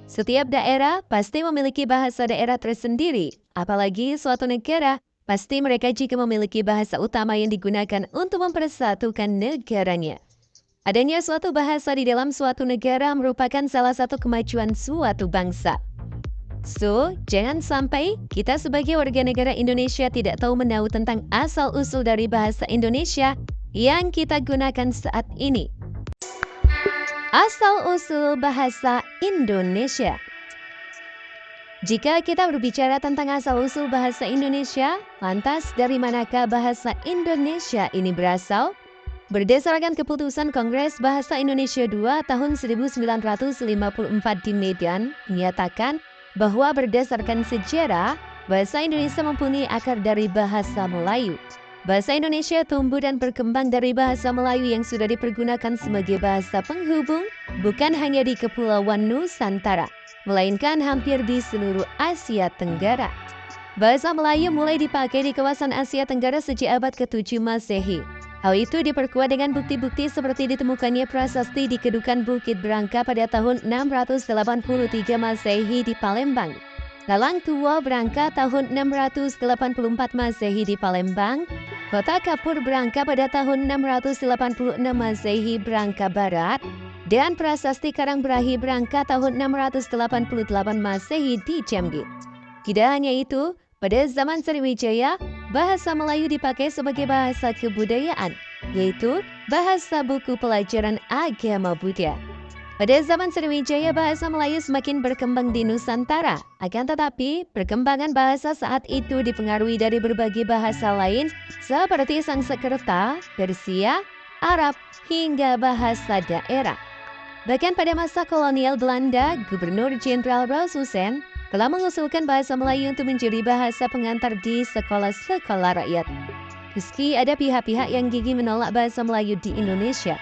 Setiap daerah pasti memiliki bahasa daerah tersendiri, apalagi suatu negara pasti mereka juga memiliki bahasa utama yang digunakan untuk mempersatukan negaranya. Adanya suatu bahasa di dalam suatu negara merupakan salah satu kemajuan suatu bangsa. So, jangan sampai kita sebagai warga negara Indonesia tidak tahu menahu tentang asal-usul dari bahasa Indonesia yang kita gunakan saat ini. Asal-usul bahasa Indonesia. Jika kita berbicara tentang asal-usul bahasa Indonesia, lantas dari manakah bahasa Indonesia ini berasal? Berdasarkan keputusan Kongres Bahasa Indonesia II tahun 1954 di Medan, menyatakan bahwa berdasarkan sejarah, bahasa Indonesia mempunyai akar dari bahasa Melayu. Bahasa Indonesia tumbuh dan berkembang dari bahasa Melayu yang sudah dipergunakan sebagai bahasa penghubung bukan hanya di Kepulauan Nusantara, melainkan hampir di seluruh Asia Tenggara. Bahasa Melayu mulai dipakai di kawasan Asia Tenggara sejak abad ke-7 Masehi. Hal itu diperkuat dengan bukti-bukti seperti ditemukannya prasasti di Kedukan Bukit Brangka pada tahun 683 Masehi di Palembang. Lalang Tua Brangka tahun 684 Masehi di Palembang, Kota Kapur Brangka pada tahun 686 Masehi Brangka Barat, dan Prasasti Karangberahi Brangka tahun 688 Masehi di Jambi. Tidak hanya itu, pada zaman Sriwijaya, bahasa Melayu dipakai sebagai bahasa kebudayaan, yaitu bahasa buku pelajaran agama Buddha. Pada zaman Sriwijaya, bahasa Melayu semakin berkembang di Nusantara. Akan tetapi, perkembangan bahasa saat itu dipengaruhi dari berbagai bahasa lain seperti Sanskerta, Persia, Arab, hingga bahasa daerah. Bahkan pada masa kolonial Belanda, Gubernur Jenderal Rosusen telah mengusulkan bahasa Melayu untuk menjadi bahasa pengantar di sekolah-sekolah rakyat. Meski ada pihak-pihak yang gigih menolak bahasa Melayu di Indonesia,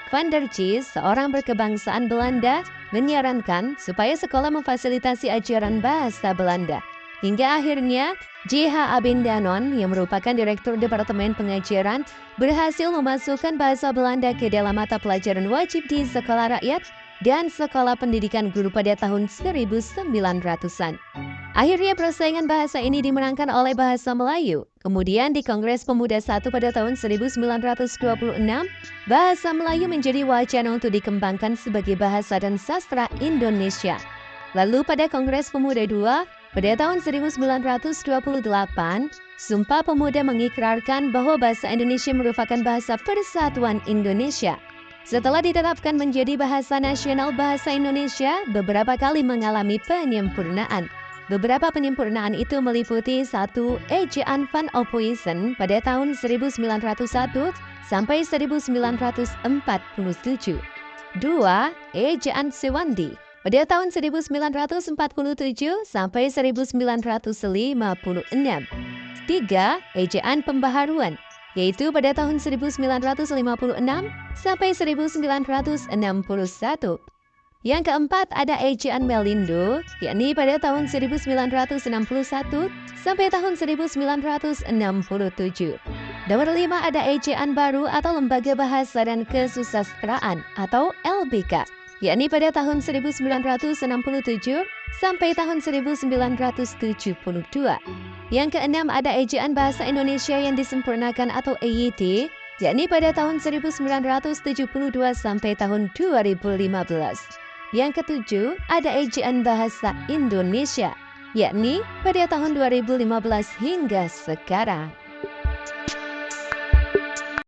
Van der Cis, seorang berkebangsaan Belanda, menyarankan supaya sekolah memfasilitasi ajaran bahasa Belanda. Hingga akhirnya, J.H. Abendanon, yang merupakan Direktur Departemen Pengajaran, berhasil memasukkan bahasa Belanda ke dalam mata pelajaran wajib di sekolah rakyat dan sekolah pendidikan guru pada tahun 1900-an. Akhirnya persaingan bahasa ini dimenangkan oleh bahasa Melayu. Kemudian di Kongres Pemuda I pada tahun 1926, bahasa Melayu menjadi wacana untuk dikembangkan sebagai bahasa dan sastra Indonesia. Lalu pada Kongres Pemuda II, pada tahun 1928, Sumpah Pemuda mengikrarkan bahwa bahasa Indonesia merupakan bahasa persatuan Indonesia. Setelah ditetapkan menjadi bahasa nasional, bahasa Indonesia beberapa kali mengalami penyempurnaan. Beberapa penyempurnaan itu meliputi 1. Ejaan Van Ophuijsen pada tahun 1901 sampai 1947. 2. Ejaan Sewandi pada tahun 1947 sampai 1956. 3. Ejaan Pembaharuan, yaitu pada tahun 1956 sampai 1961. Yang keempat ada Ejaan Melindo, yakni pada tahun 1961 sampai tahun 1967. Nomor 5 ada Ejaan Baru atau Lembaga Bahasa dan Kesusastraan atau LBK, yakni pada tahun 1967 sampai tahun 1972. Yang keenam ada Ejaan Bahasa Indonesia yang disempurnakan atau EYD, yakni pada tahun 1972 sampai tahun 2015. Yang ketujuh ada Ejaan Bahasa Indonesia, yakni pada tahun 2015 hingga sekarang.